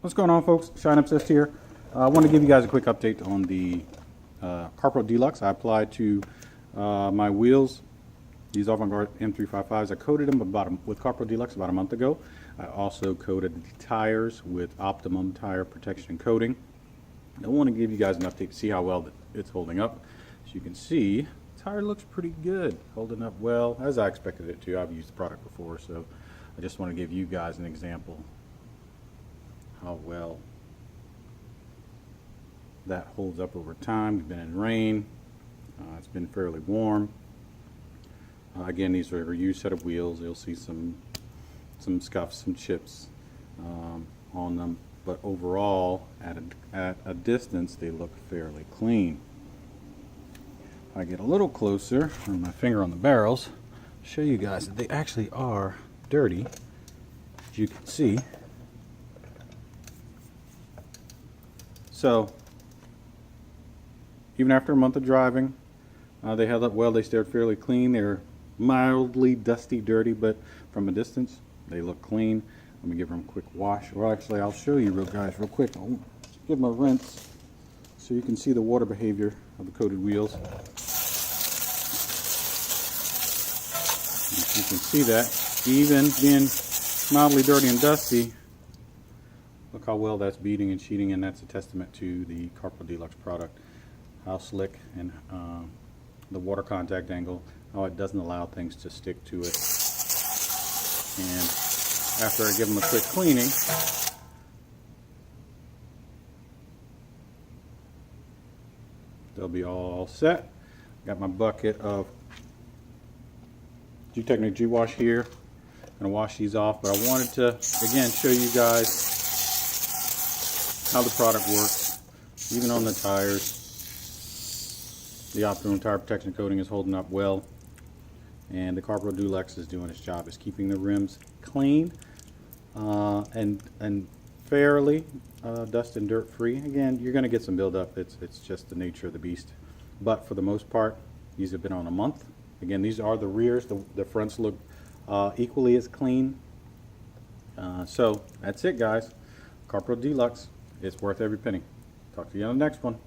What's going on, folks? Shine Obsessed here. I want to give you guys a quick update on the CarPro DLUX. I applied to my wheels, these Avant-Garde M355s. I coated them with CarPro DLUX about a month ago. I also coated the tires with Optimum tire protection coating. I want to give you guys an update to see how well it's holding up. As you can see, the tire looks pretty good, holding up well, as I expected it to. I've used the product before, so I just want to give you guys an example how well that holds up over time. We've been in rain. It's been fairly warm. Again, these are a reused set of wheels. You'll see some scuffs, some chips on them, but overall, at a distance, they look fairly clean. If I get a little closer, run my finger on the barrels, show you guys that they actually are dirty, as you can see. So, even after a month of driving, they held up well. They stayed fairly clean. They're mildly dusty, dirty, but from a distance, they look clean. Let me give them a quick wash. Or actually, I'll show you real quick. I'll give them a rinse so you can see the water behavior of the coated wheels. You can see that, even being mildly dirty and dusty, look how well that's beating and sheeting, and that's a testament to the CarPro DLUX product. How slick and the water contact angle, how it doesn't allow things to stick to it. And after I give them a quick cleaning, they'll be all set. Got my bucket of G-Technic G-Wash here. I'm gonna wash these off, but I wanted to again show you guys how the product works. Even on the tires, the Optimum tire protection coating is holding up well, and the CarPro DLUX is doing its job. It's keeping the rims clean and fairly dust and dirt free. Again, you're going to get some buildup. It's just the nature of the beast. But for the most part, these have been on a month. Again, these are the rears. The fronts look equally as clean. So that's it, guys. CarPro DLUX. It's worth every penny. Talk to you on the next one.